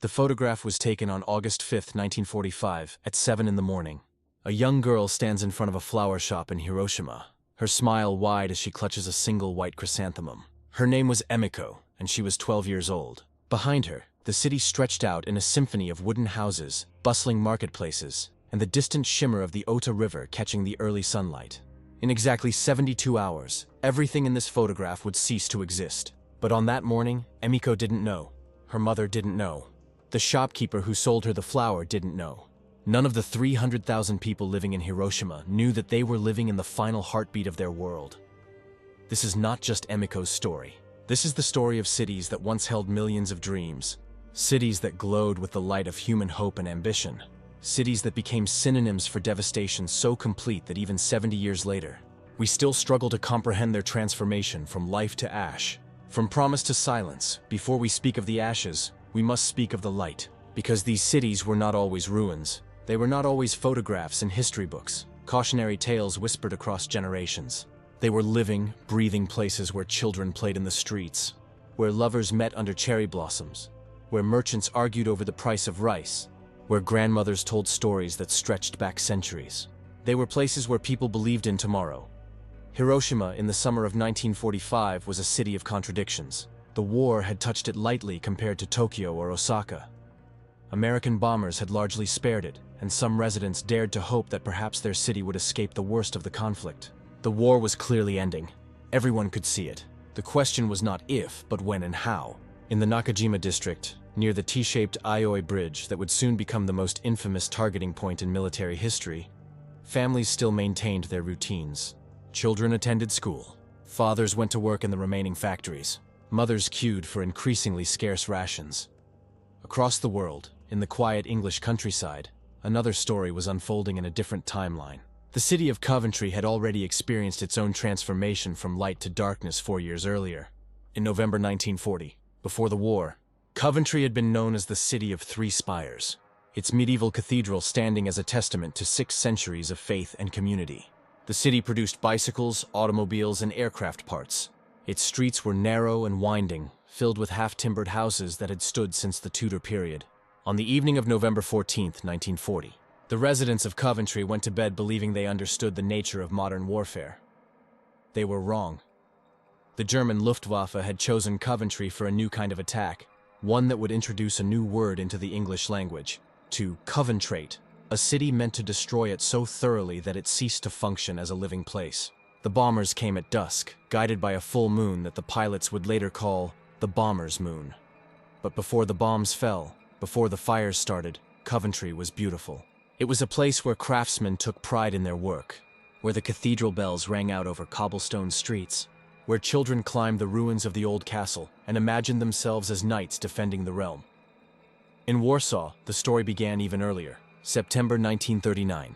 The photograph was taken on August 5, 1945, at 7 in the morning. A young girl stands in front of a flower shop in Hiroshima, her smile wide as she clutches a single white chrysanthemum. Her name was Emiko, and she was 12 years old. Behind her, the city stretched out in a symphony of wooden houses, bustling marketplaces, and the distant shimmer of the Ota River catching the early sunlight. In exactly 72 hours, everything in this photograph would cease to exist. But on that morning, Emiko didn't know. Her mother didn't know. The shopkeeper who sold her the flower didn't know. None of the 300,000 people living in Hiroshima knew that they were living in the final heartbeat of their world. This is not just Emiko's story. This is the story of cities that once held millions of dreams. Cities that glowed with the light of human hope and ambition. Cities that became synonyms for devastation so complete that even 70 years later, we still struggle to comprehend their transformation from life to ash. From promise to silence, before we speak of the ashes, we must speak of the light. Because these cities were not always ruins. They were not always photographs in history books, cautionary tales whispered across generations. They were living, breathing places where children played in the streets, where lovers met under cherry blossoms, where merchants argued over the price of rice, where grandmothers told stories that stretched back centuries. They were places where people believed in tomorrow. Hiroshima, in the summer of 1945, was a city of contradictions. The war had touched it lightly compared to Tokyo or Osaka. American bombers had largely spared it, and some residents dared to hope that perhaps their city would escape the worst of the conflict. The war was clearly ending. Everyone could see it. The question was not if, but when and how. In the Nakajima district, near the T-shaped Ioi Bridge that would soon become the most infamous targeting point in military history, families still maintained their routines. Children attended school. Fathers went to work in the remaining factories. Mothers queued for increasingly scarce rations. Across the world, in the quiet English countryside, another story was unfolding in a different timeline. The city of Coventry had already experienced its own transformation from light to darkness 4 years earlier. In November 1940, before the war, Coventry had been known as the City of Three Spires, its medieval cathedral standing as a testament to 6 centuries of faith and community. The city produced bicycles, automobiles, and aircraft parts. Its streets were narrow and winding, filled with half-timbered houses that had stood since the Tudor period. On the evening of November 14, 1940, the residents of Coventry went to bed believing they understood the nature of modern warfare. They were wrong. The German Luftwaffe had chosen Coventry for a new kind of attack, one that would introduce a new word into the English language, to coventrate, a city meant to destroy it so thoroughly that it ceased to function as a living place. The bombers came at dusk, guided by a full moon that the pilots would later call the bomber's moon. But before the bombs fell, before the fires started, Coventry was beautiful. It was a place where craftsmen took pride in their work, where the cathedral bells rang out over cobblestone streets, where children climbed the ruins of the old castle and imagined themselves as knights defending the realm. In Warsaw, the story began even earlier, September 1939.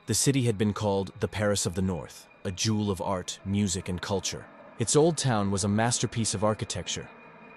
The city had been called the Paris of the North, a jewel of art, music, and culture. Its old town was a masterpiece of architecture,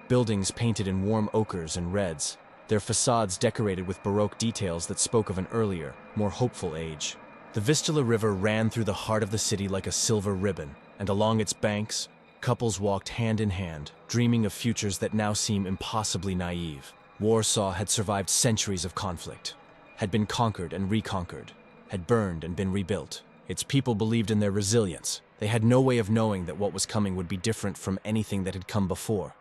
buildings painted in warm ochres and reds, their facades decorated with Baroque details that spoke of an earlier, more hopeful age. The Vistula River ran through the heart of the city like a silver ribbon, and along its banks, couples walked hand in hand, dreaming of futures that now seem impossibly naive. Warsaw had survived centuries of conflict, had been conquered and reconquered, had burned and been rebuilt. Its people believed in their resilience. They had no way of knowing that what was coming would be different from anything that had come before.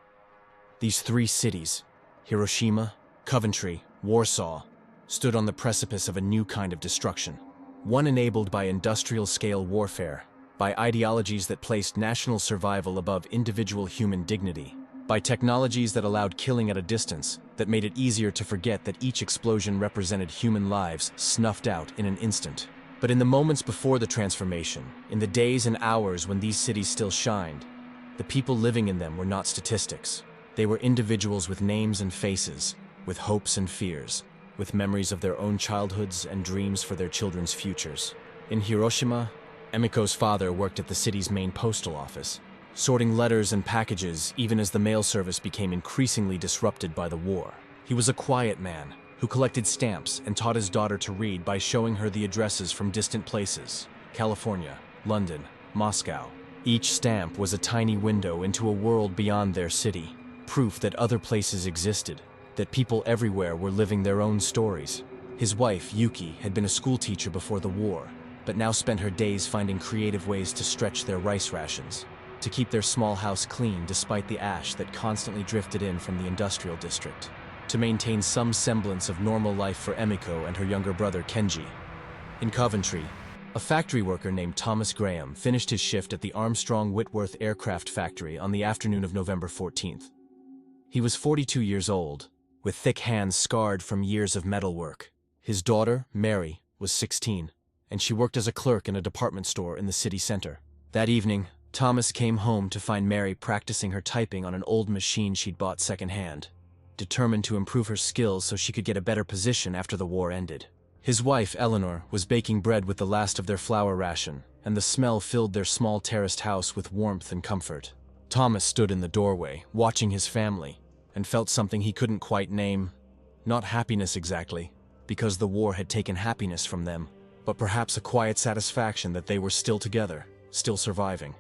These 3 cities, Hiroshima, Coventry, Warsaw, stood on the precipice of a new kind of destruction. One enabled by industrial-scale warfare, by ideologies that placed national survival above individual human dignity, by technologies that allowed killing at a distance, that made it easier to forget that each explosion represented human lives snuffed out in an instant. But in the moments before the transformation, in the days and hours when these cities still shined, the people living in them were not statistics. They were individuals with names and faces, with hopes and fears, with memories of their own childhoods and dreams for their children's futures. In Hiroshima, Emiko's father worked at the city's main postal office, sorting letters and packages even as the mail service became increasingly disrupted by the war. He was a quiet man who collected stamps and taught his daughter to read by showing her the addresses from distant places: California, London, Moscow. Each stamp was a tiny window into a world beyond their city, proof that other places existed, that people everywhere were living their own stories. His wife, Yuki, had been a schoolteacher before the war, but now spent her days finding creative ways to stretch their rice rations, to keep their small house clean despite the ash that constantly drifted in from the industrial district, to maintain some semblance of normal life for Emiko and her younger brother Kenji. In Coventry, a factory worker named Thomas Graham finished his shift at the Armstrong Whitworth Aircraft Factory on the afternoon of November 14th. He was 42 years old, with thick hands scarred from years of metalwork. His daughter, Mary, was 16, and she worked as a clerk in a department store in the city center. That evening, Thomas came home to find Mary practicing her typing on an old machine she'd bought secondhand, determined to improve her skills so she could get a better position after the war ended. His wife, Eleanor, was baking bread with the last of their flour ration, and the smell filled their small terraced house with warmth and comfort. Thomas stood in the doorway, watching his family, and felt something he couldn't quite name. Not happiness exactly, because the war had taken happiness from them, but perhaps a quiet satisfaction that they were still together, still surviving.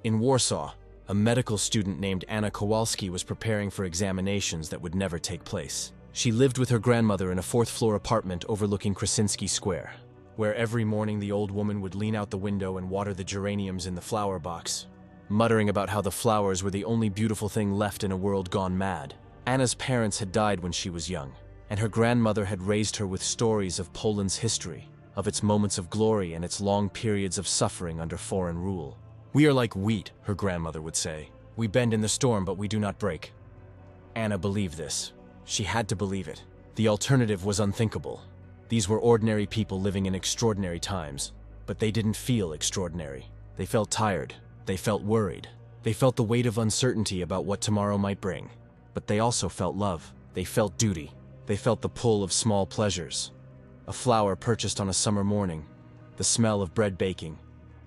In Warsaw, a medical student named Anna Kowalski was preparing for examinations that would never take place. She lived with her grandmother in a fourth-floor apartment overlooking Krasinski Square, where every morning the old woman would lean out the window and water the geraniums in the flower box, muttering about how the flowers were the only beautiful thing left in a world gone mad. Anna's parents had died when she was young, and her grandmother had raised her with stories of Poland's history, of its moments of glory and its long periods of suffering under foreign rule. "We are like wheat," her grandmother would say. "We bend in the storm, but we do not break." Anna believed this. She had to believe it. The alternative was unthinkable. These were ordinary people living in extraordinary times, but they didn't feel extraordinary. They felt tired. They felt worried. They felt the weight of uncertainty about what tomorrow might bring. But they also felt love. They felt duty. They felt the pull of small pleasures. A flower purchased on a summer morning, the smell of bread baking,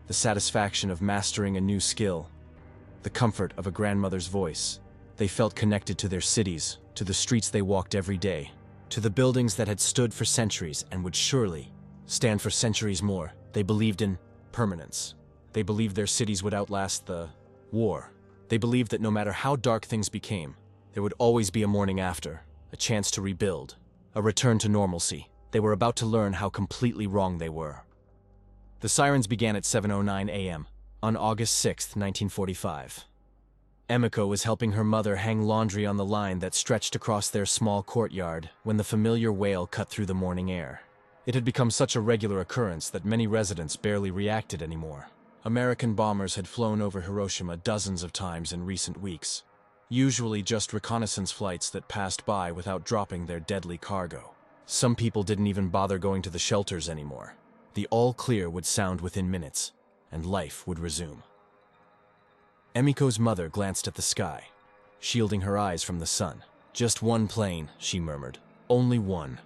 the satisfaction of mastering a new skill, the comfort of a grandmother's voice. They felt connected to their cities, to the streets they walked every day, to the buildings that had stood for centuries and would surely stand for centuries more. They believed in permanence. They believed their cities would outlast the war. They believed that no matter how dark things became, there would always be a morning after, a chance to rebuild, a return to normalcy. They were about to learn how completely wrong they were. The sirens began at 7:09 a.m. on August 6, 1945. Emiko was helping her mother hang laundry on the line that stretched across their small courtyard when the familiar wail cut through the morning air. It had become such a regular occurrence that many residents barely reacted anymore. American bombers had flown over Hiroshima dozens of times in recent weeks, usually just reconnaissance flights that passed by without dropping their deadly cargo. Some people didn't even bother going to the shelters anymore. The all clear would sound within minutes, and life would resume. Emiko's mother glanced at the sky, shielding her eyes from the sun. "Just one plane," she murmured. "Only one."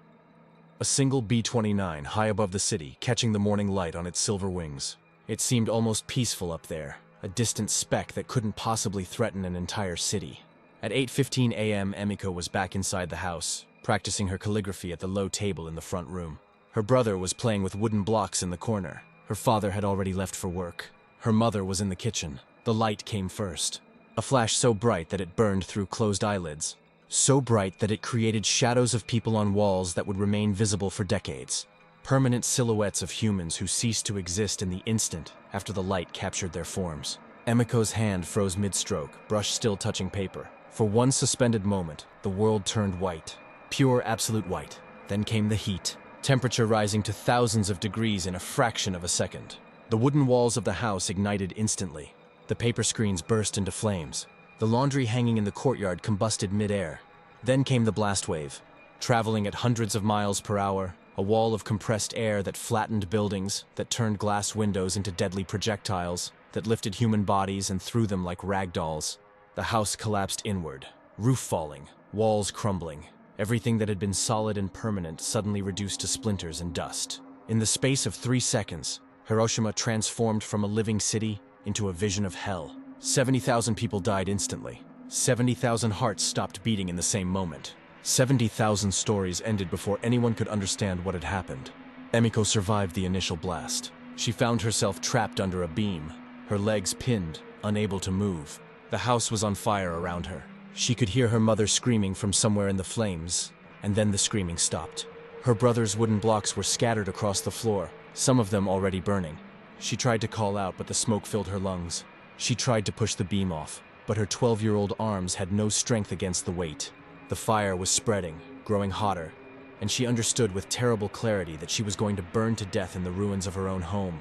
A single B-29 high above the city, catching the morning light on its silver wings. It seemed almost peaceful up there, a distant speck that couldn't possibly threaten an entire city. At 8:15 a.m., Emiko was back inside the house, practicing her calligraphy at the low table in the front room. Her brother was playing with wooden blocks in the corner. Her father had already left for work. Her mother was in the kitchen. The light came first. A flash so bright that it burned through closed eyelids. So bright that it created shadows of people on walls that would remain visible for decades. Permanent silhouettes of humans who ceased to exist in the instant after the light captured their forms. Emiko's hand froze mid-stroke, brush still touching paper. For one suspended moment, the world turned white. Pure, absolute white. Then came the heat. Temperature rising to thousands of degrees in a fraction of a second. The wooden walls of the house ignited instantly. The paper screens burst into flames. The laundry hanging in the courtyard combusted mid-air. Then came the blast wave. Traveling at hundreds of miles per hour, a wall of compressed air that flattened buildings, that turned glass windows into deadly projectiles, that lifted human bodies and threw them like rag dolls. The house collapsed inward, roof falling, walls crumbling. Everything that had been solid and permanent suddenly reduced to splinters and dust. In the space of 3 seconds, Hiroshima transformed from a living city into a vision of hell. 70,000 people died instantly. 70,000 hearts stopped beating in the same moment. 70,000 stories ended before anyone could understand what had happened. Emiko survived the initial blast. She found herself trapped under a beam, her legs pinned, unable to move. The house was on fire around her. She could hear her mother screaming from somewhere in the flames, and then the screaming stopped. Her brother's wooden blocks were scattered across the floor, some of them already burning. She tried to call out, but the smoke filled her lungs. She tried to push the beam off, but her 12-year-old arms had no strength against the weight. The fire was spreading, growing hotter, and she understood with terrible clarity that she was going to burn to death in the ruins of her own home.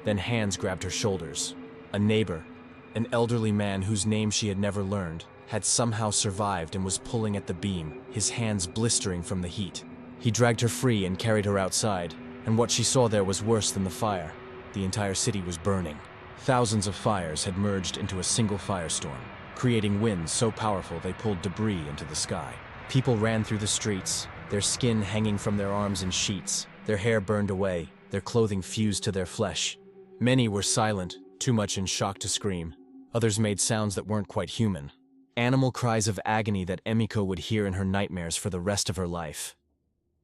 Then hands grabbed her shoulders. A neighbor, an elderly man whose name she had never learned, had somehow survived and was pulling at the beam, his hands blistering from the heat. He dragged her free and carried her outside, and what she saw there was worse than the fire. The entire city was burning. Thousands of fires had merged into a single firestorm, creating winds so powerful they pulled debris into the sky. People ran through the streets, their skin hanging from their arms in sheets, their hair burned away, their clothing fused to their flesh. Many were silent, too much in shock to scream. Others made sounds that weren't quite human. Animal cries of agony that Emiko would hear in her nightmares for the rest of her life.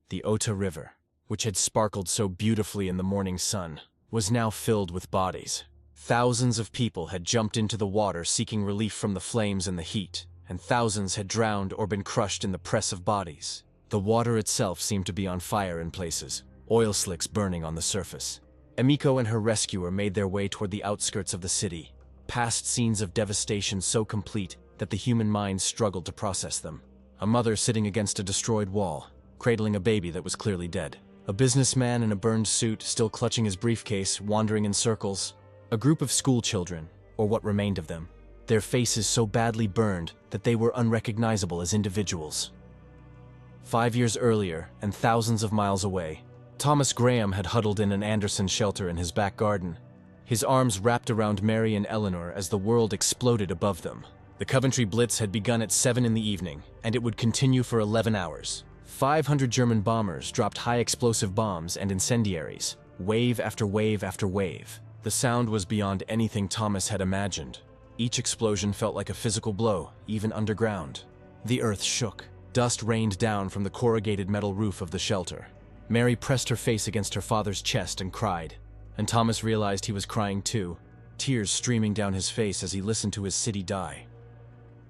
The Ota River, which had sparkled so beautifully in the morning sun, was now filled with bodies. Thousands of people had jumped into the water seeking relief from the flames and the heat, and thousands had drowned or been crushed in the press of bodies. The water itself seemed to be on fire in places, oil slicks burning on the surface. Emiko and her rescuer made their way toward the outskirts of the city, past scenes of devastation so complete that the human mind struggled to process them. A mother sitting against a destroyed wall, cradling a baby that was clearly dead. A businessman in a burned suit, still clutching his briefcase, wandering in circles. A group of school children, or what remained of them, their faces so badly burned that they were unrecognizable as individuals. 5 years earlier, and thousands of miles away, Thomas Graham had huddled in an Anderson shelter in his back garden, his arms wrapped around Mary and Eleanor as the world exploded above them. The Coventry Blitz had begun at 7 in the evening, and it would continue for 11 hours. 500 German bombers dropped high-explosive bombs and incendiaries, wave after wave after wave. The sound was beyond anything Thomas had imagined. Each explosion felt like a physical blow, even underground. The earth shook. Dust rained down from the corrugated metal roof of the shelter. Mary pressed her face against her father's chest and cried, and Thomas realized he was crying too, tears streaming down his face as he listened to his city die.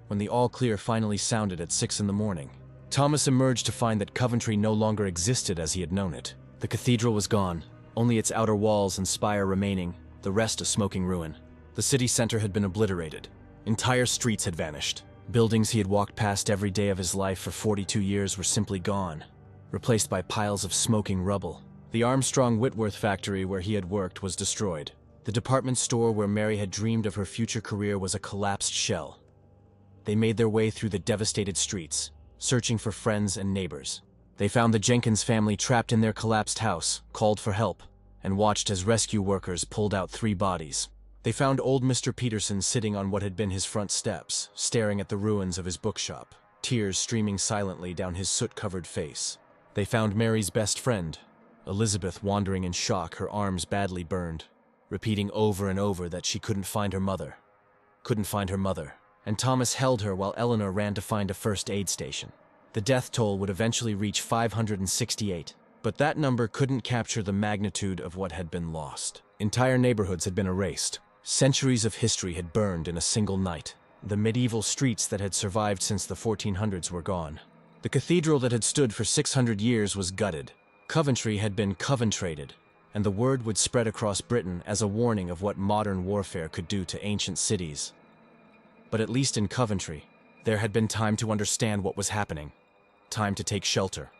When the all-clear finally sounded at 6 in the morning, Thomas emerged to find that Coventry no longer existed as he had known it. The cathedral was gone, only its outer walls and spire remaining, the rest a smoking ruin. The city center had been obliterated. Entire streets had vanished. Buildings he had walked past every day of his life for 42 years were simply gone, replaced by piles of smoking rubble. The Armstrong Whitworth factory where he had worked was destroyed. The department store where Mary had dreamed of her future career was a collapsed shell. They made their way through the devastated streets, searching for friends and neighbors. They found the Jenkins family trapped in their collapsed house, called for help, and watched as rescue workers pulled out 3 bodies. They found old Mr. Peterson sitting on what had been his front steps, staring at the ruins of his bookshop, tears streaming silently down his soot-covered face. They found Mary's best friend, Elizabeth, wandering in shock, her arms badly burned, repeating over and over that she couldn't find her mother. And Thomas held her while Eleanor ran to find a first aid station. The death toll would eventually reach 568, but that number couldn't capture the magnitude of what had been lost. Entire neighborhoods had been erased. Centuries of history had burned in a single night. The medieval streets that had survived since the 1400s were gone. The cathedral that had stood for 600 years was gutted. Coventry had been Coventrated, and the word would spread across Britain as a warning of what modern warfare could do to ancient cities. But at least in Coventry, there had been time to understand what was happening. Time to take shelter.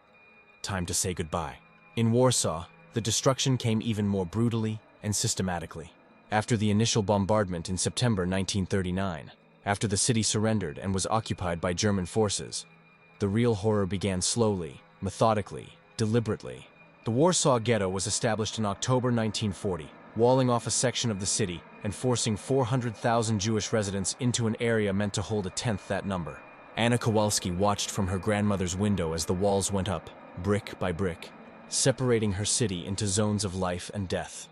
Time to say goodbye. In Warsaw, the destruction came even more brutally and systematically. After the initial bombardment in September 1939, after the city surrendered and was occupied by German forces, the real horror began slowly, methodically, deliberately. The Warsaw Ghetto was established in October 1940, walling off a section of the city and forcing 400,000 Jewish residents into an area meant to hold a tenth that number. Anna Kowalski watched from her grandmother's window as the walls went up, brick by brick, separating her city into zones of life and death.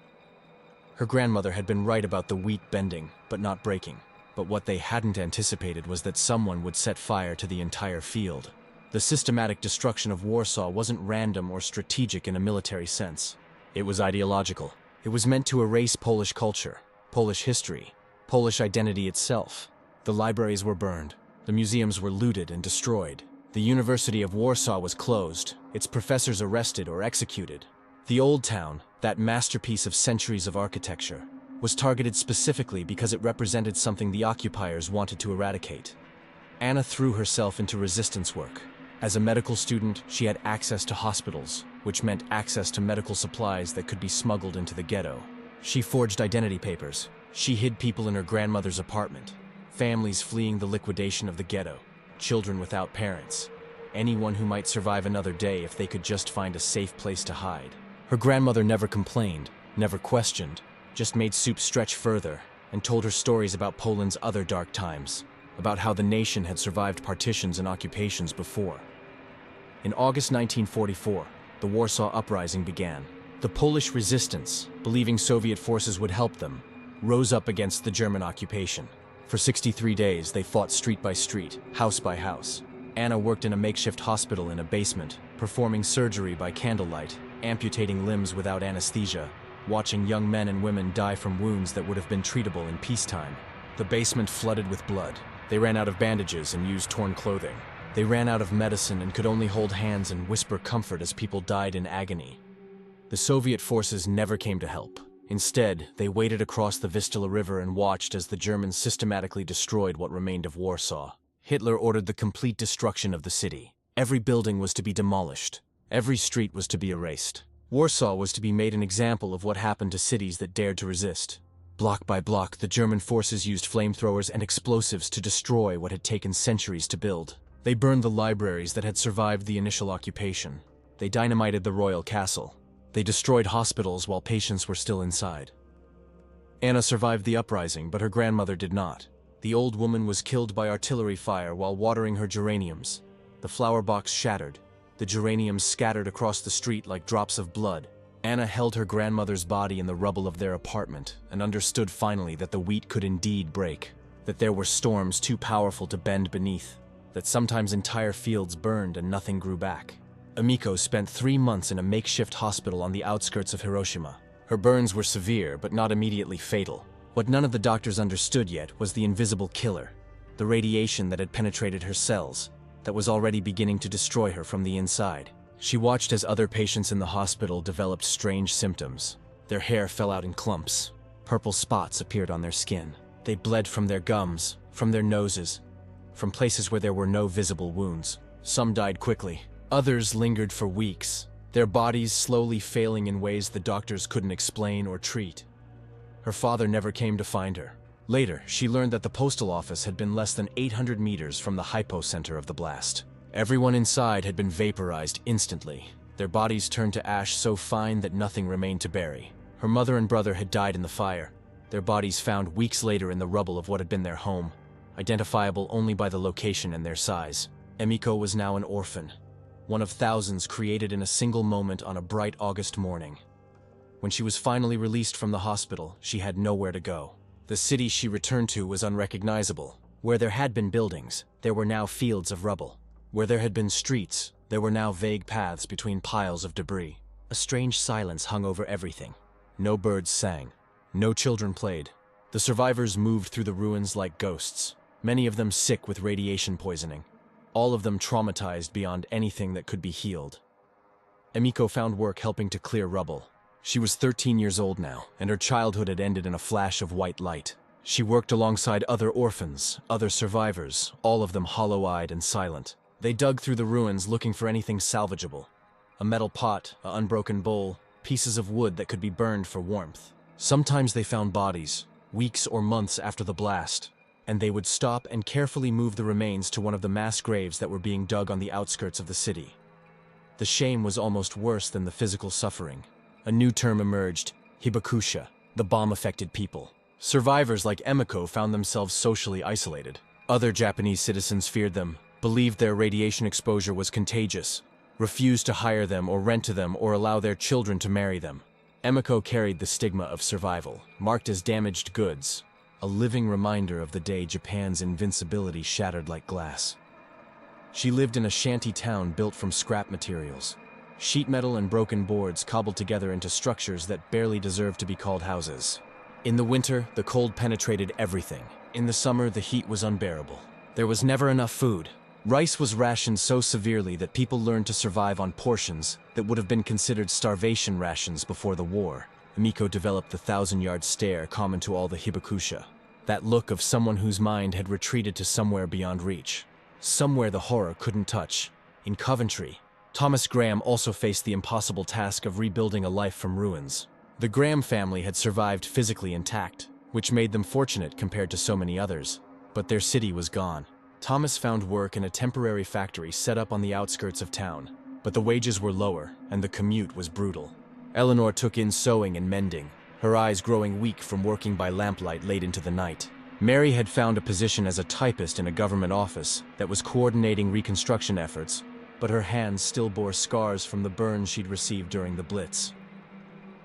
Her grandmother had been right about the wheat bending, but not breaking. But what they hadn't anticipated was that someone would set fire to the entire field. The systematic destruction of Warsaw wasn't random or strategic in a military sense. It was ideological. It was meant to erase Polish culture, Polish history, Polish identity itself. The libraries were burned. The museums were looted and destroyed. The University of Warsaw was closed, its professors arrested or executed. The Old Town, that masterpiece of centuries of architecture, was targeted specifically because it represented something the occupiers wanted to eradicate. Anna threw herself into resistance work. As a medical student, she had access to hospitals, which meant access to medical supplies that could be smuggled into the ghetto. She forged identity papers. She hid people in her grandmother's apartment. Families fleeing the liquidation of the ghetto. Children without parents. Anyone who might survive another day if they could just find a safe place to hide. Her grandmother never complained, never questioned, just made soup stretch further and told her stories about Poland's other dark times, about how the nation had survived partitions and occupations before. In August 1944, the Warsaw Uprising began. The Polish resistance, believing Soviet forces would help them, rose up against the German occupation. For 63 days, they fought street by street, house by house. Anna worked in a makeshift hospital in a basement, performing surgery by candlelight, amputating limbs without anesthesia, watching young men and women die from wounds that would have been treatable in peacetime. The basement flooded with blood. They ran out of bandages and used torn clothing. They ran out of medicine and could only hold hands and whisper comfort as people died in agony. The Soviet forces never came to help. Instead, they waded across the Vistula River and watched as the Germans systematically destroyed what remained of Warsaw. Hitler ordered the complete destruction of the city. Every building was to be demolished. Every street was to be erased. Warsaw was to be made an example of what happened to cities that dared to resist. Block by block, the German forces used flamethrowers and explosives to destroy what had taken centuries to build. They burned the libraries that had survived the initial occupation. They dynamited the royal castle. They destroyed hospitals while patients were still inside. Anna survived the uprising, but her grandmother did not. The old woman was killed by artillery fire while watering her geraniums. The flower box shattered. The geraniums scattered across the street like drops of blood. Anna held her grandmother's body in the rubble of their apartment and understood finally that the wheat could indeed break, that there were storms too powerful to bend beneath, that sometimes entire fields burned and nothing grew back. Emiko spent 3 months in a makeshift hospital on the outskirts of Hiroshima. Her burns were severe, but not immediately fatal. What none of the doctors understood yet was the invisible killer, the radiation that had penetrated her cells, that was already beginning to destroy her from the inside. She watched as other patients in the hospital developed strange symptoms. Their hair fell out in clumps. Purple spots appeared on their skin. They bled from their gums, from their noses, from places where there were no visible wounds. Some died quickly. Others lingered for weeks, their bodies slowly failing in ways the doctors couldn't explain or treat. Her father never came to find her. Later, she learned that the postal office had been less than 800 meters from the hypocenter of the blast. Everyone inside had been vaporized instantly. Their bodies turned to ash so fine that nothing remained to bury. Her mother and brother had died in the fire, their bodies found weeks later in the rubble of what had been their home, identifiable only by the location and their size. Emiko was now an orphan, one of thousands created in a single moment on a bright August morning. When she was finally released from the hospital, she had nowhere to go. The city she returned to was unrecognizable. Where there had been buildings, there were now fields of rubble. Where there had been streets, there were now vague paths between piles of debris. A strange silence hung over everything. No birds sang. No children played. The survivors moved through the ruins like ghosts, many of them sick with radiation poisoning. All of them traumatized beyond anything that could be healed. Emiko found work helping to clear rubble. She was 13 years old now, and her childhood had ended in a flash of white light. She worked alongside other orphans, other survivors, all of them hollow-eyed and silent. They dug through the ruins looking for anything salvageable. A metal pot, an unbroken bowl, pieces of wood that could be burned for warmth. Sometimes they found bodies, weeks or months after the blast, and they would stop and carefully move the remains to one of the mass graves that were being dug on the outskirts of the city. The shame was almost worse than the physical suffering. A new term emerged, hibakusha, the bomb-affected people. Survivors like Emiko found themselves socially isolated. Other Japanese citizens feared them, believed their radiation exposure was contagious, refused to hire them or rent to them or allow their children to marry them. Emiko carried the stigma of survival, marked as damaged goods, a living reminder of the day Japan's invincibility shattered like glass. She lived in a shanty town built from scrap materials, sheet metal and broken boards cobbled together into structures that barely deserved to be called houses. In the winter, the cold penetrated everything. In the summer, the heat was unbearable. There was never enough food. Rice was rationed so severely that people learned to survive on portions that would have been considered starvation rations before the war. Emiko developed the 1,000-yard stare common to all the hibakusha. That look of someone whose mind had retreated to somewhere beyond reach. Somewhere the horror couldn't touch. In Coventry, Thomas Graham also faced the impossible task of rebuilding a life from ruins. The Graham family had survived physically intact, which made them fortunate compared to so many others. But their city was gone. Thomas found work in a temporary factory set up on the outskirts of town, but the wages were lower and the commute was brutal. Eleanor took in sewing and mending, her eyes growing weak from working by lamplight late into the night. Mary had found a position as a typist in a government office that was coordinating reconstruction efforts, but her hands still bore scars from the burns she'd received during the Blitz.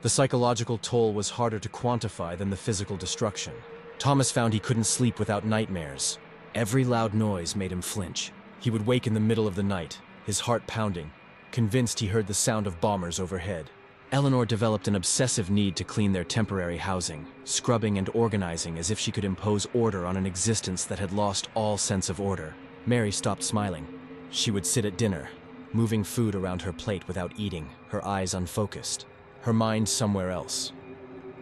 The psychological toll was harder to quantify than the physical destruction. Thomas found he couldn't sleep without nightmares. Every loud noise made him flinch. He would wake in the middle of the night, his heart pounding, convinced he heard the sound of bombers overhead. Eleanor developed an obsessive need to clean their temporary housing, scrubbing and organizing as if she could impose order on an existence that had lost all sense of order. Mary stopped smiling. She would sit at dinner, moving food around her plate without eating, her eyes unfocused, her mind somewhere else.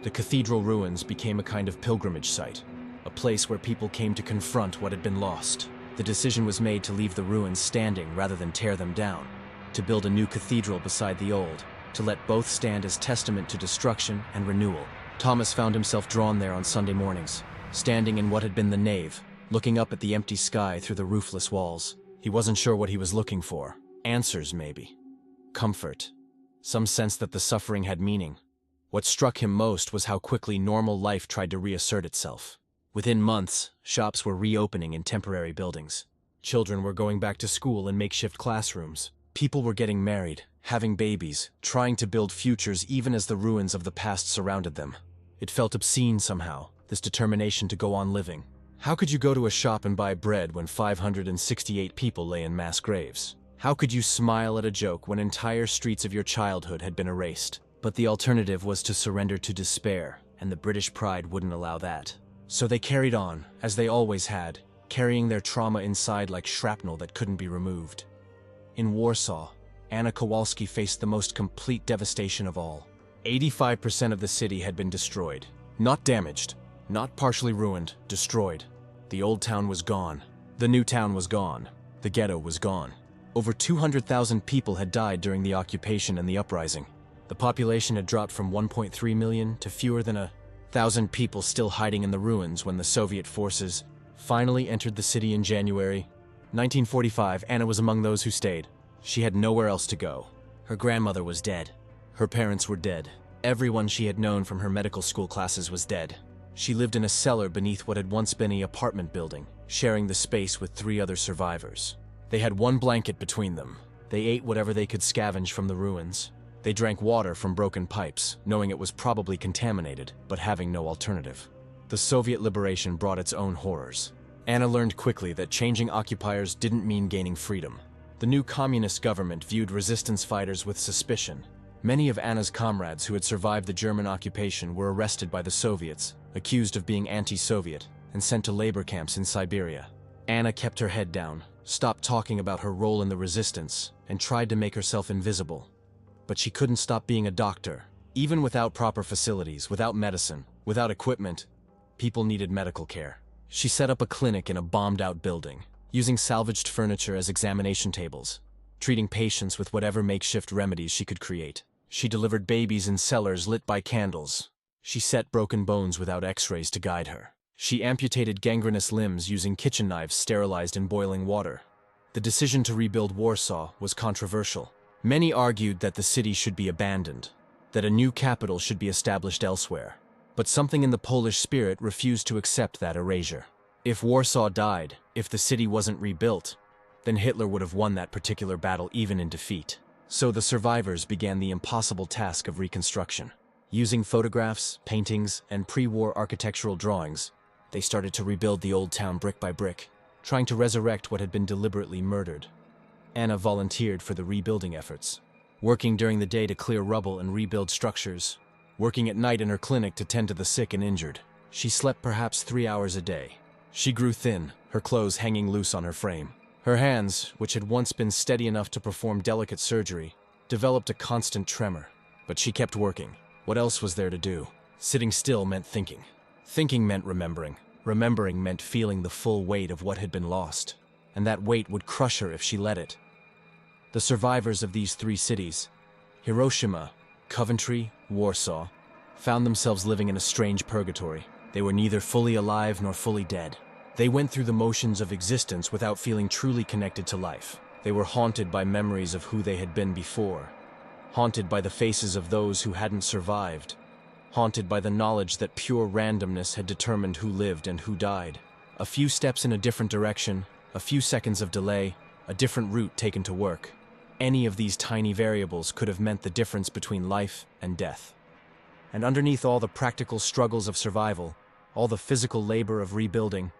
The cathedral ruins became a kind of pilgrimage site, a place where people came to confront what had been lost. The decision was made to leave the ruins standing rather than tear them down, to build a new cathedral beside the old, to let both stand as testament to destruction and renewal. Thomas found himself drawn there on Sunday mornings, standing in what had been the nave, looking up at the empty sky through the roofless walls. He wasn't sure what he was looking for. Answers, maybe. Comfort. Some sense that the suffering had meaning. What struck him most was how quickly normal life tried to reassert itself. Within months, shops were reopening in temporary buildings. Children were going back to school in makeshift classrooms. People were getting married, having babies, trying to build futures even as the ruins of the past surrounded them. It felt obscene somehow, this determination to go on living. How could you go to a shop and buy bread when 568 people lay in mass graves? How could you smile at a joke when entire streets of your childhood had been erased? But the alternative was to surrender to despair, and the British pride wouldn't allow that. So they carried on, as they always had, carrying their trauma inside like shrapnel that couldn't be removed. In Warsaw, Anna Kowalski faced the most complete devastation of all. 85% of the city had been destroyed. Not damaged, not partially ruined, destroyed. The old town was gone. The new town was gone. The ghetto was gone. Over 200,000 people had died during the occupation and the uprising. The population had dropped from 1.3 million to fewer than 1,000 people still hiding in the ruins when the Soviet forces finally entered the city in January 1945. Anna was among those who stayed. She had nowhere else to go. Her grandmother was dead. Her parents were dead. Everyone she had known from her medical school classes was dead. She lived in a cellar beneath what had once been an apartment building, sharing the space with 3 other survivors. They had one blanket between them. They ate whatever they could scavenge from the ruins. They drank water from broken pipes, knowing it was probably contaminated, but having no alternative. The Soviet liberation brought its own horrors. Anna learned quickly that changing occupiers didn't mean gaining freedom. The new communist government viewed resistance fighters with suspicion. Many of Anna's comrades who had survived the German occupation were arrested by the Soviets, accused of being anti-Soviet, and sent to labor camps in Siberia. Anna kept her head down, stopped talking about her role in the resistance, and tried to make herself invisible. But she couldn't stop being a doctor. Even without proper facilities, without medicine, without equipment, people needed medical care. She set up a clinic in a bombed-out building, using salvaged furniture as examination tables, treating patients with whatever makeshift remedies she could create. She delivered babies in cellars lit by candles. She set broken bones without x-rays to guide her. She amputated gangrenous limbs using kitchen knives sterilized in boiling water. The decision to rebuild Warsaw was controversial. Many argued that the city should be abandoned, that a new capital should be established elsewhere. But something in the Polish spirit refused to accept that erasure. If Warsaw died, if the city wasn't rebuilt, then Hitler would have won that particular battle even in defeat. So the survivors began the impossible task of reconstruction. Using photographs, paintings, and pre-war architectural drawings, they started to rebuild the old town brick by brick, trying to resurrect what had been deliberately murdered. Anna volunteered for the rebuilding efforts, working during the day to clear rubble and rebuild structures, working at night in her clinic to tend to the sick and injured. She slept perhaps 3 hours a day. She grew thin, her clothes hanging loose on her frame. Her hands, which had once been steady enough to perform delicate surgery, developed a constant tremor. But she kept working. What else was there to do? Sitting still meant thinking. Thinking meant remembering. Remembering meant feeling the full weight of what had been lost. And that weight would crush her if she let it. The survivors of these three cities, Hiroshima, Coventry, Warsaw, found themselves living in a strange purgatory. They were neither fully alive nor fully dead. They went through the motions of existence without feeling truly connected to life. They were haunted by memories of who they had been before, haunted by the faces of those who hadn't survived, haunted by the knowledge that pure randomness had determined who lived and who died. A few steps in a different direction, a few seconds of delay, a different route taken to work. Any of these tiny variables could have meant the difference between life and death. And underneath all the practical struggles of survival, all the physical labor of rebuilding,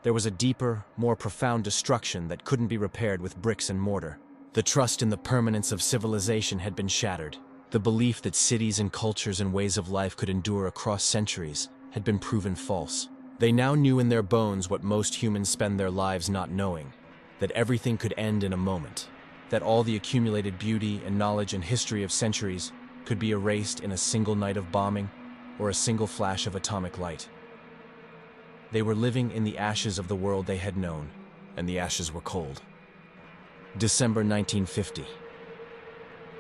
there was a deeper, more profound destruction that couldn't be repaired with bricks and mortar. The trust in the permanence of civilization had been shattered. The belief that cities and cultures and ways of life could endure across centuries had been proven false. They now knew in their bones what most humans spend their lives not knowing, that everything could end in a moment, that all the accumulated beauty and knowledge and history of centuries could be erased in a single night of bombing or a single flash of atomic light. They were living in the ashes of the world they had known, and the ashes were cold. December 1950.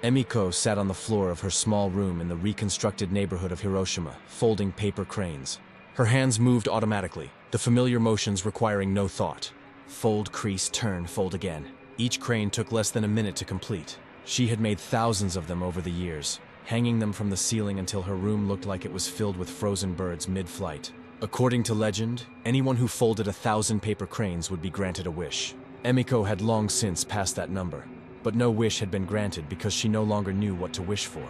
Emiko sat on the floor of her small room in the reconstructed neighborhood of Hiroshima, folding paper cranes. Her hands moved automatically, the familiar motions requiring no thought. Fold, crease, turn, fold again. Each crane took less than a minute to complete. She had made thousands of them over the years, hanging them from the ceiling until her room looked like it was filled with frozen birds mid-flight. According to legend, anyone who folded 1,000 paper cranes would be granted a wish. Emiko had long since passed that number, but no wish had been granted because she no longer knew what to wish for.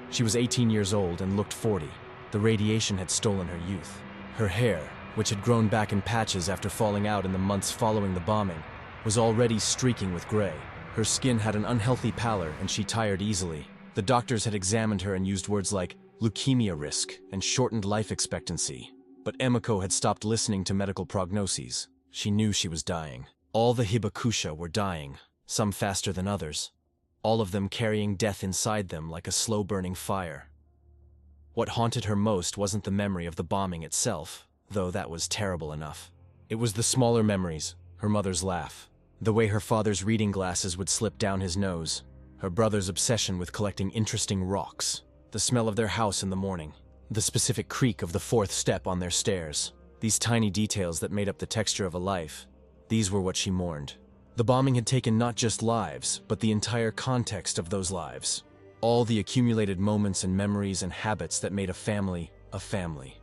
She was 18 years old and looked 40. The radiation had stolen her youth. Her hair, which had grown back in patches after falling out in the months following the bombing, was already streaking with gray. Her skin had an unhealthy pallor and she tired easily. The doctors had examined her and used words like leukemia risk and shortened life expectancy. But Emiko had stopped listening to medical prognoses. She knew she was dying. All the hibakusha were dying, some faster than others, all of them carrying death inside them like a slow-burning fire. What haunted her most wasn't the memory of the bombing itself, though that was terrible enough. It was the smaller memories, her mother's laugh, the way her father's reading glasses would slip down his nose, her brother's obsession with collecting interesting rocks, the smell of their house in the morning, the specific creak of the fourth step on their stairs. These tiny details that made up the texture of a life, these were what she mourned. The bombing had taken not just lives, but the entire context of those lives. All the accumulated moments and memories and habits that made a family a family.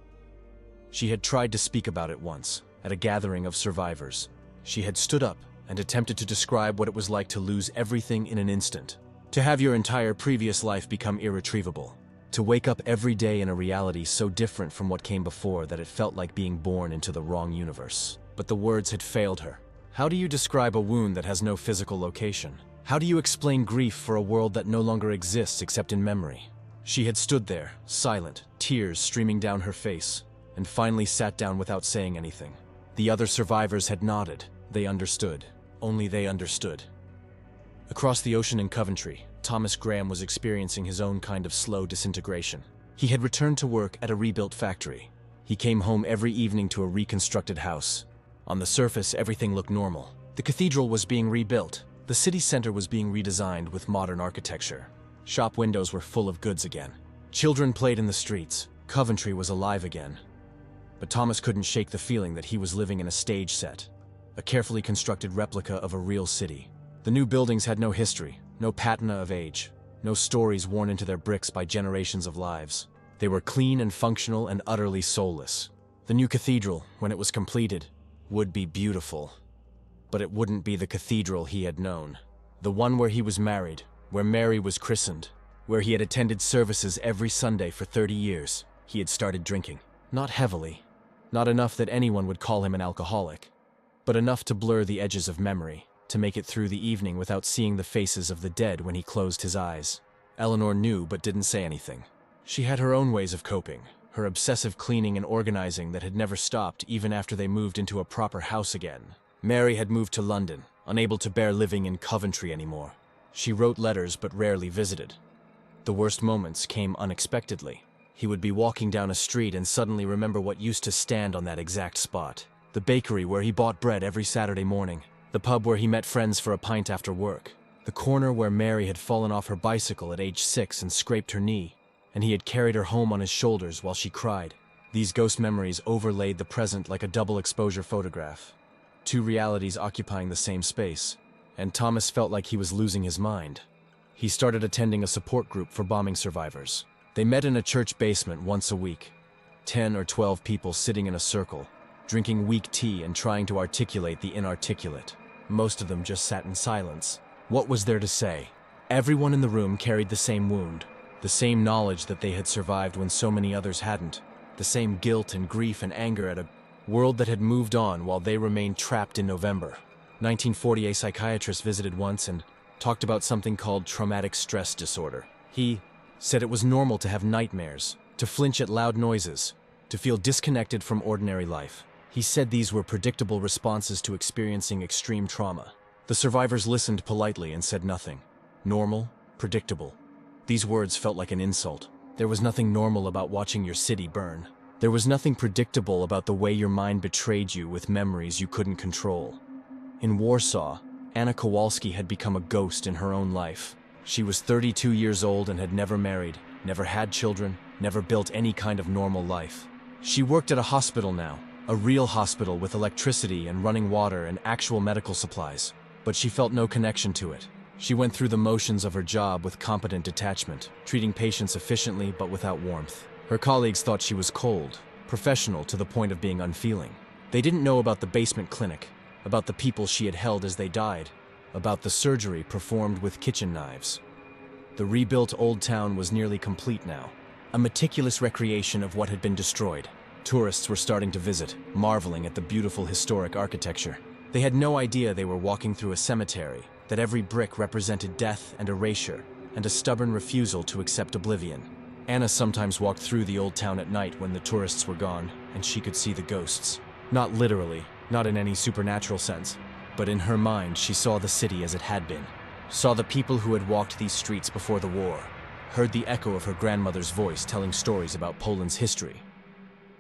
She had tried to speak about it once, at a gathering of survivors. She had stood up and attempted to describe what it was like to lose everything in an instant, to have your entire previous life become irretrievable, to wake up every day in a reality so different from what came before that it felt like being born into the wrong universe. But the words had failed her. How do you describe a wound that has no physical location? How do you explain grief for a world that no longer exists except in memory? She had stood there, silent, tears streaming down her face, and finally sat down without saying anything. The other survivors had nodded. They understood. Only they understood. Across the ocean in Coventry, Thomas Graham was experiencing his own kind of slow disintegration. He had returned to work at a rebuilt factory. He came home every evening to a reconstructed house. On the surface, everything looked normal. The cathedral was being rebuilt. The city center was being redesigned with modern architecture. Shop windows were full of goods again. Children played in the streets. Coventry was alive again. But Thomas couldn't shake the feeling that he was living in a stage set, a carefully constructed replica of a real city. The new buildings had no history, no patina of age, no stories worn into their bricks by generations of lives. They were clean and functional and utterly soulless. The new cathedral, when it was completed, would be beautiful. But it wouldn't be the cathedral he had known. The one where he was married, where Mary was christened, where he had attended services every Sunday for 30 years. He had started drinking. Not heavily, not enough that anyone would call him an alcoholic, but enough to blur the edges of memory, to make it through the evening without seeing the faces of the dead when he closed his eyes. Eleanor knew but didn't say anything. She had her own ways of coping, her obsessive cleaning and organizing that had never stopped even after they moved into a proper house again. Mary had moved to London, unable to bear living in Coventry anymore. She wrote letters but rarely visited. The worst moments came unexpectedly. He would be walking down a street and suddenly remember what used to stand on that exact spot. The bakery where he bought bread every Saturday morning. The pub where he met friends for a pint after work. The corner where Mary had fallen off her bicycle at age 6 and scraped her knee, and he had carried her home on his shoulders while she cried. These ghost memories overlaid the present like a double exposure photograph. Two realities occupying the same space, and Thomas felt like he was losing his mind. He started attending a support group for bombing survivors. They met in a church basement once a week. 10 or 12 people sitting in a circle, drinking weak tea and trying to articulate the inarticulate. Most of them just sat in silence. What was there to say? Everyone in the room carried the same wound, the same knowledge that they had survived when so many others hadn't, the same guilt and grief and anger at a world that had moved on while they remained trapped in November. 1940, a psychiatrist visited once and talked about something called traumatic stress disorder. He said it was normal to have nightmares, to flinch at loud noises, to feel disconnected from ordinary life. He said these were predictable responses to experiencing extreme trauma. The survivors listened politely and said nothing. Normal, predictable. These words felt like an insult. There was nothing normal about watching your city burn. There was nothing predictable about the way your mind betrayed you with memories you couldn't control. In Warsaw, Anna Kowalski had become a ghost in her own life. She was 32 years old and had never married, never had children, never built any kind of normal life. She worked at a hospital now, a real hospital with electricity and running water and actual medical supplies. But she felt no connection to it. She went through the motions of her job with competent detachment, treating patients efficiently but without warmth. Her colleagues thought she was cold, professional to the point of being unfeeling. They didn't know about the basement clinic, about the people she had held as they died, about the surgery performed with kitchen knives. The rebuilt old town was nearly complete now, a meticulous recreation of what had been destroyed. Tourists were starting to visit, marveling at the beautiful historic architecture. They had no idea they were walking through a cemetery, that every brick represented death and erasure, and a stubborn refusal to accept oblivion. Anna sometimes walked through the old town at night when the tourists were gone, and she could see the ghosts. Not literally, not in any supernatural sense, but in her mind she saw the city as it had been. Saw the people who had walked these streets before the war, heard the echo of her grandmother's voice telling stories about Poland's history.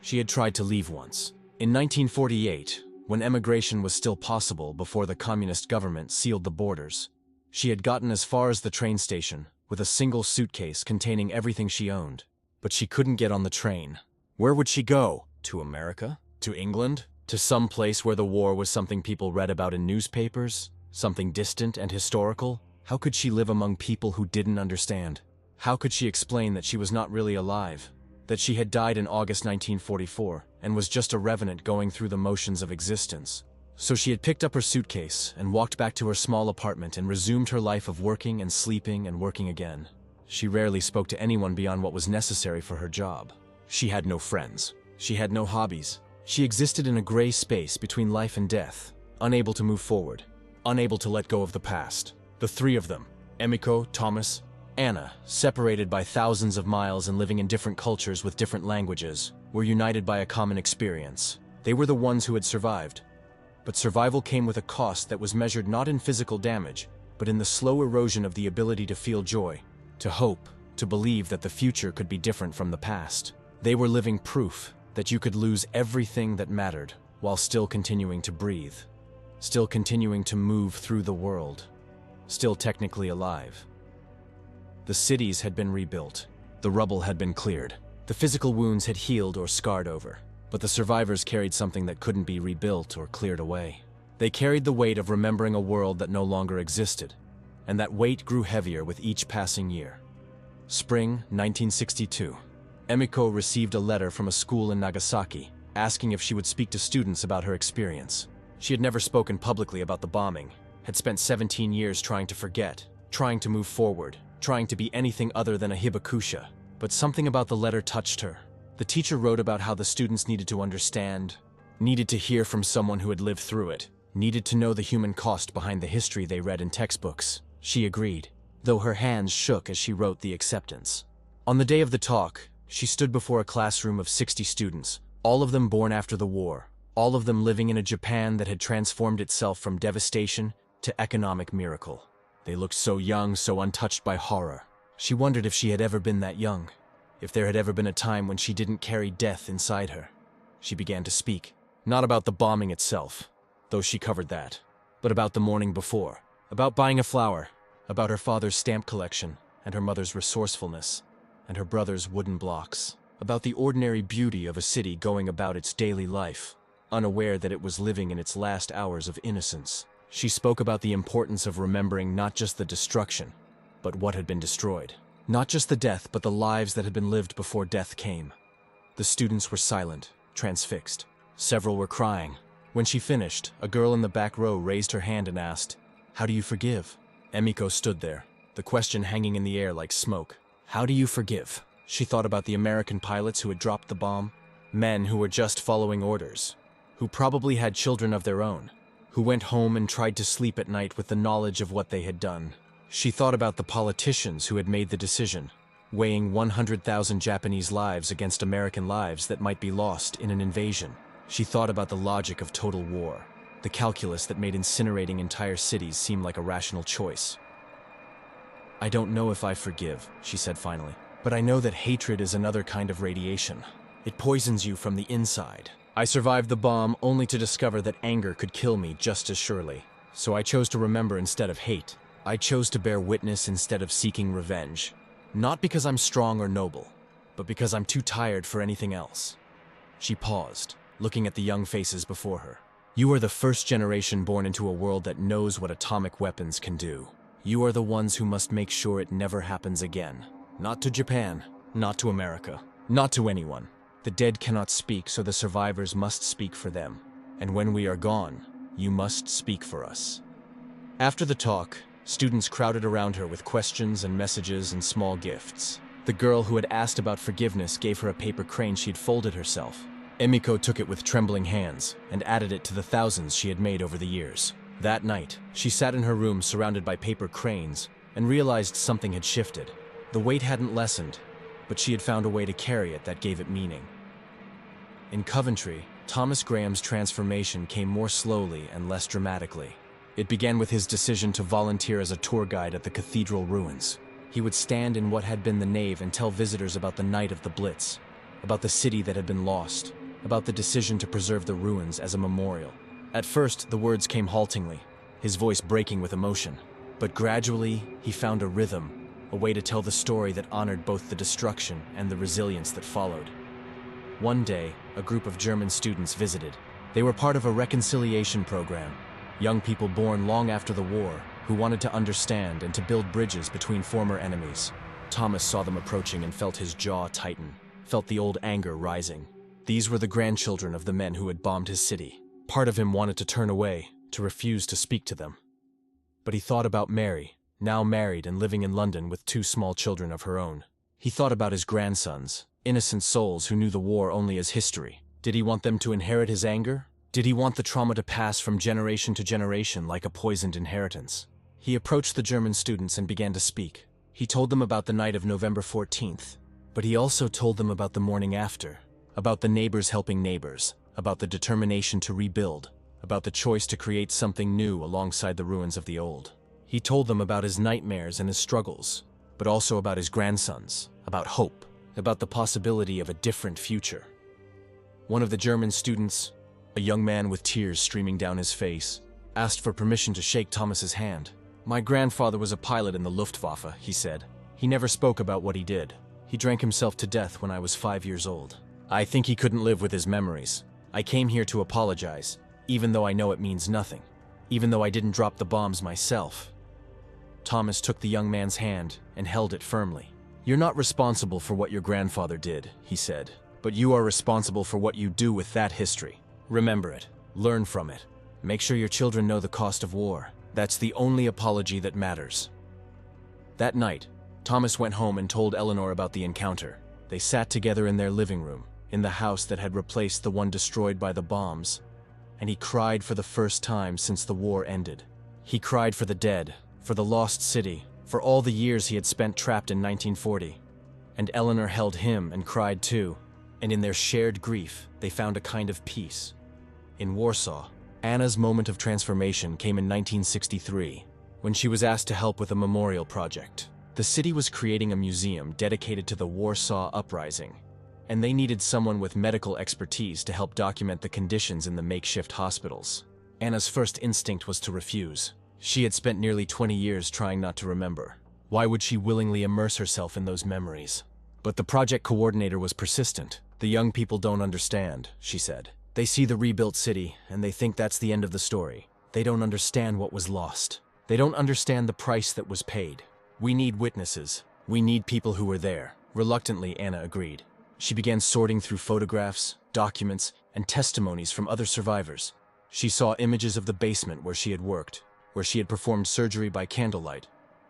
She had tried to leave once. In 1948, when emigration was still possible before the communist government sealed the borders, she had gotten as far as the train station with a single suitcase containing everything she owned. But she couldn't get on the train. Where would she go? To America? To England? To some place where the war was something people read about in newspapers? Something distant and historical? How could she live among people who didn't understand? How could she explain that she was not really alive? That she had died in August 1944 and was just a revenant going through the motions of existence? So she had picked up her suitcase and walked back to her small apartment and resumed her life of working and sleeping and working again. She rarely spoke to anyone beyond what was necessary for her job. She had no friends. She had no hobbies. She existed in a gray space between life and death, unable to move forward, unable to let go of the past. The three of them, Emiko, Thomas, Anna, separated by thousands of miles and living in different cultures with different languages, were united by a common experience. They were the ones who had survived. But survival came with a cost that was measured not in physical damage, but in the slow erosion of the ability to feel joy, to hope, to believe that the future could be different from the past. They were living proof that you could lose everything that mattered while still continuing to breathe, still continuing to move through the world, still technically alive. The cities had been rebuilt. The rubble had been cleared. The physical wounds had healed or scarred over, but the survivors carried something that couldn't be rebuilt or cleared away. They carried the weight of remembering a world that no longer existed, and that weight grew heavier with each passing year. Spring 1962. Emiko received a letter from a school in Nagasaki, asking if she would speak to students about her experience. She had never spoken publicly about the bombing, had spent 17 years trying to forget, trying to move forward, trying to be anything other than a hibakusha. But something about the letter touched her. The teacher wrote about how the students needed to understand, needed to hear from someone who had lived through it, needed to know the human cost behind the history they read in textbooks. She agreed, though her hands shook as she wrote the acceptance. On the day of the talk, She stood before a classroom of 60 students, all of them born after the war, all of them living in a Japan that had transformed itself from devastation to economic miracle. They looked so young, so untouched by horror. She wondered if she had ever been that young, if there had ever been a time when she didn't carry death inside her. She began to speak, not about the bombing itself, though she covered that, but about the morning before, about buying a flower, about her father's stamp collection and her mother's resourcefulness, and her brother's wooden blocks, about the ordinary beauty of a city going about its daily life, unaware that it was living in its last hours of innocence. She spoke about the importance of remembering not just the destruction, but what had been destroyed. Not just the death, but the lives that had been lived before death came. The students were silent, transfixed. Several were crying. When she finished, a girl in the back row raised her hand and asked, "How do you forgive?" Emiko stood there, the question hanging in the air like smoke. How do you forgive? She thought about the American pilots who had dropped the bomb, men who were just following orders, who probably had children of their own, who went home and tried to sleep at night with the knowledge of what they had done. She thought about the politicians who had made the decision, weighing 100,000 Japanese lives against American lives that might be lost in an invasion. She thought about the logic of total war, the calculus that made incinerating entire cities seem like a rational choice. "I don't know if I forgive," she said finally, "but I know that hatred is another kind of radiation. It poisons you from the inside. I survived the bomb only to discover that anger could kill me just as surely. So I chose to remember instead of hate. I chose to bear witness instead of seeking revenge. Not because I'm strong or noble, but because I'm too tired for anything else." She paused, looking at the young faces before her. "You are the first generation born into a world that knows what atomic weapons can do. You are the ones who must make sure it never happens again. Not to Japan, not to America, not to anyone. The dead cannot speak, so the survivors must speak for them. And when we are gone, you must speak for us." After the talk, students crowded around her with questions and messages and small gifts. The girl who had asked about forgiveness gave her a paper crane she had folded herself. Emiko took it with trembling hands and added it to the thousands she had made over the years. That night, she sat in her room surrounded by paper cranes and realized something had shifted. The weight hadn't lessened, but she had found a way to carry it that gave it meaning. In Coventry, Thomas Graham's transformation came more slowly and less dramatically. It began with his decision to volunteer as a tour guide at the cathedral ruins. He would stand in what had been the nave and tell visitors about the night of the Blitz, about the city that had been lost, about the decision to preserve the ruins as a memorial. At first, the words came haltingly, his voice breaking with emotion. But gradually, he found a rhythm, a way to tell the story that honored both the destruction and the resilience that followed. One day, a group of German students visited. They were part of a reconciliation program, young people born long after the war who wanted to understand and to build bridges between former enemies. Thomas saw them approaching and felt his jaw tighten, felt the old anger rising. These were the grandchildren of the men who had bombed his city. Part of him wanted to turn away, to refuse to speak to them. But he thought about Mary, now married and living in London with 2 small children of her own. He thought about his grandsons, innocent souls who knew the war only as history. Did he want them to inherit his anger? Did he want the trauma to pass from generation to generation like a poisoned inheritance? He approached the German students and began to speak. He told them about the night of November 14th, but he also told them about the morning after, about the neighbors helping neighbors, about the determination to rebuild, about the choice to create something new alongside the ruins of the old. He told them about his nightmares and his struggles, but also about his grandsons, about hope, about the possibility of a different future. One of the German students, a young man with tears streaming down his face, asked for permission to shake Thomas's hand. "My grandfather was a pilot in the Luftwaffe," he said. "He never spoke about what he did. He drank himself to death when I was 5 years old. I think he couldn't live with his memories. I came here to apologize, even though I know it means nothing, even though I didn't drop the bombs myself." Thomas took the young man's hand and held it firmly. "You're not responsible for what your grandfather did," he said, "but you are responsible for what you do with that history. Remember it, learn from it, make sure your children know the cost of war. That's the only apology that matters." That night, Thomas went home and told Eleanor about the encounter. They sat together in their living room, in the house that had replaced the one destroyed by the bombs, and he cried for the first time since the war ended. He cried for the dead, for the lost city, for all the years he had spent trapped in 1940. And Eleanor held him and cried too. And in their shared grief, they found a kind of peace. In Warsaw, Anna's moment of transformation came in 1963, when she was asked to help with a memorial project. The city was creating a museum dedicated to the Warsaw Uprising, and they needed someone with medical expertise to help document the conditions in the makeshift hospitals. Anna's first instinct was to refuse. She had spent nearly 20 years trying not to remember. Why would she willingly immerse herself in those memories? But the project coordinator was persistent. "The young people don't understand," she said. "They see the rebuilt city, and they think that's the end of the story. They don't understand what was lost. They don't understand the price that was paid. We need witnesses. We need people who were there." Reluctantly, Anna agreed. She began sorting through photographs, documents, and testimonies from other survivors. She saw images of the basement where she had worked, where she had performed surgery by candlelight,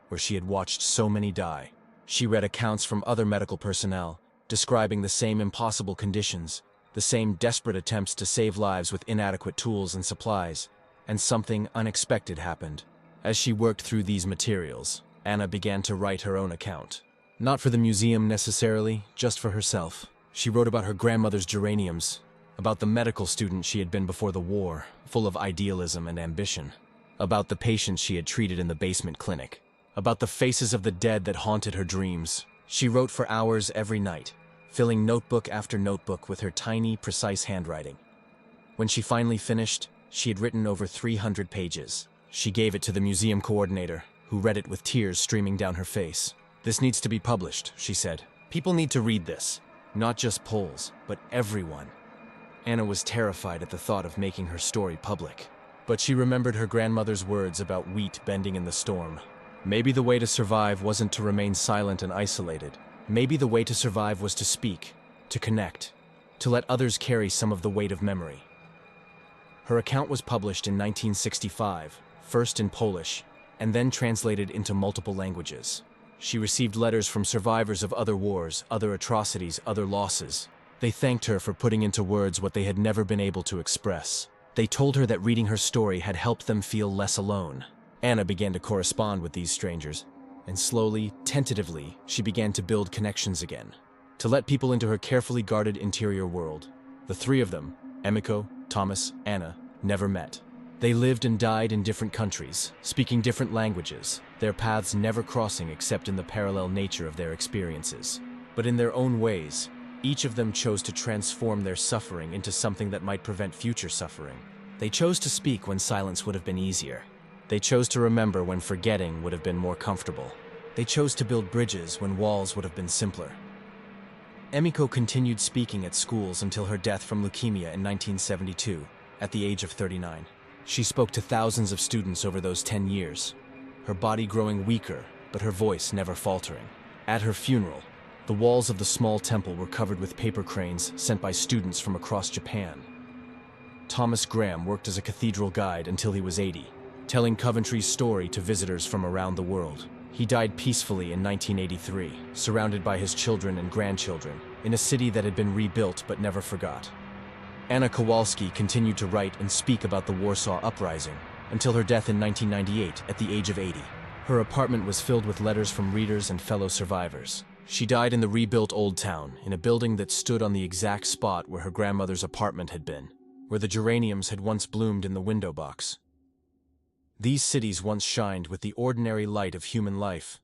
where she had watched so many die. She read accounts from other medical personnel, describing the same impossible conditions, the same desperate attempts to save lives with inadequate tools and supplies. And something unexpected happened. As she worked through these materials, Anna began to write her own account. Not for the museum necessarily, just for herself. She wrote about her grandmother's geraniums, about the medical student she had been before the war, full of idealism and ambition, about the patients she had treated in the basement clinic, about the faces of the dead that haunted her dreams. She wrote for hours every night, filling notebook after notebook with her tiny, precise handwriting. When she finally finished, she had written over 300 pages. She gave it to the museum coordinator, who read it with tears streaming down her face. "This needs to be published," she said. "People need to read this. Not just Poles, but everyone." Anna was terrified at the thought of making her story public. But she remembered her grandmother's words about wheat bending in the storm. Maybe the way to survive wasn't to remain silent and isolated. Maybe the way to survive was to speak, to connect, to let others carry some of the weight of memory. Her account was published in 1965, first in Polish, and then translated into multiple languages. She received letters from survivors of other wars, other atrocities, other losses. They thanked her for putting into words what they had never been able to express. They told her that reading her story had helped them feel less alone. Anna began to correspond with these strangers, and slowly, tentatively, she began to build connections again, to let people into her carefully guarded interior world. The three of them, Emiko, Thomas, Anna, never met. They lived and died in different countries, speaking different languages, their paths never crossing except in the parallel nature of their experiences. But in their own ways, each of them chose to transform their suffering into something that might prevent future suffering. They chose to speak when silence would have been easier. They chose to remember when forgetting would have been more comfortable. They chose to build bridges when walls would have been simpler. Emiko continued speaking at schools until her death from leukemia in 1972, at the age of 39. She spoke to thousands of students over those 10 years, her body growing weaker, but her voice never faltering. At her funeral, the walls of the small temple were covered with paper cranes sent by students from across Japan. Thomas Graham worked as a cathedral guide until he was 80, telling Coventry's story to visitors from around the world. He died peacefully in 1983, surrounded by his children and grandchildren, in a city that had been rebuilt but never forgot. Anna Kowalski continued to write and speak about the Warsaw Uprising until her death in 1998 at the age of 80. Her apartment was filled with letters from readers and fellow survivors. She died in the rebuilt Old Town, in a building that stood on the exact spot where her grandmother's apartment had been, where the geraniums had once bloomed in the window box. These cities once shined with the ordinary light of human life,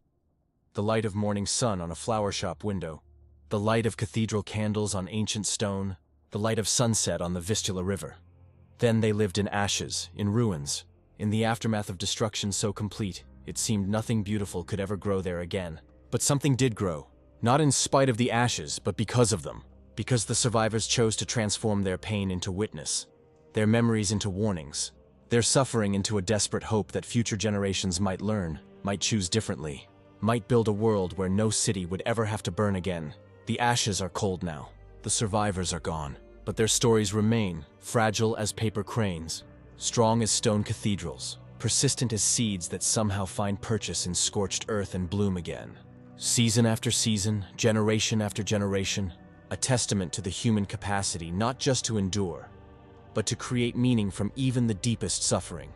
the light of morning sun on a flower shop window, the light of cathedral candles on ancient stone, the light of sunset on the Vistula River. Then they lived in ashes, in ruins, in the aftermath of destruction so complete, it seemed nothing beautiful could ever grow there again. But something did grow, not in spite of the ashes, but because of them, because the survivors chose to transform their pain into witness, their memories into warnings, their suffering into a desperate hope that future generations might learn, might choose differently, might build a world where no city would ever have to burn again. The ashes are cold now. The survivors are gone. But their stories remain, fragile as paper cranes, strong as stone cathedrals, persistent as seeds that somehow find purchase in scorched earth and bloom again. Season after season, generation after generation, a testament to the human capacity not just to endure, but to create meaning from even the deepest suffering.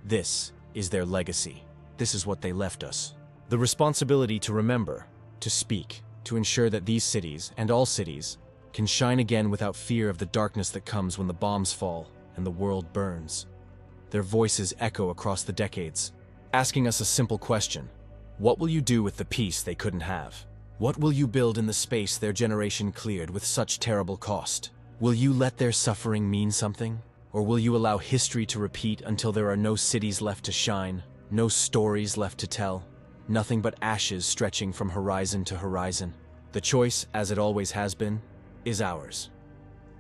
This is their legacy. This is what they left us. The responsibility to remember, to speak, to ensure that these cities, and all cities, can shine again without fear of the darkness that comes when the bombs fall and the world burns. Their voices echo across the decades, asking us a simple question: what will you do with the peace they couldn't have? What will you build in the space their generation cleared with such terrible cost? Will you let their suffering mean something? Or will you allow history to repeat until there are no cities left to shine, no stories left to tell, nothing but ashes stretching from horizon to horizon? The choice, as it always has been, is ours.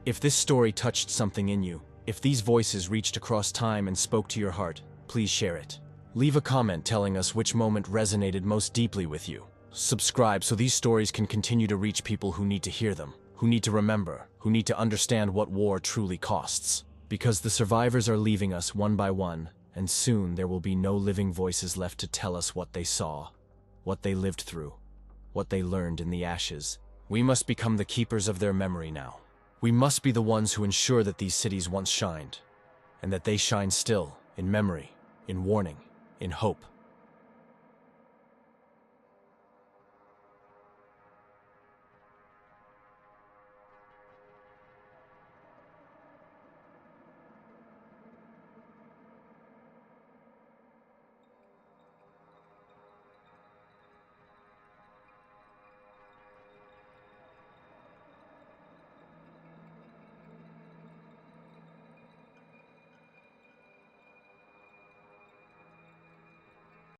If this story touched something in you, if these voices reached across time and spoke to your heart, please share it. Leave a comment telling us which moment resonated most deeply with you. Subscribe so these stories can continue to reach people who need to hear them, who need to remember, who need to understand what war truly costs. Because the survivors are leaving us one by one, and soon there will be no living voices left to tell us what they saw, what they lived through, what they learned in the ashes. We must become the keepers of their memory now. We must be the ones who ensure that these cities once shined, and that they shine still, in memory, in warning, in hope.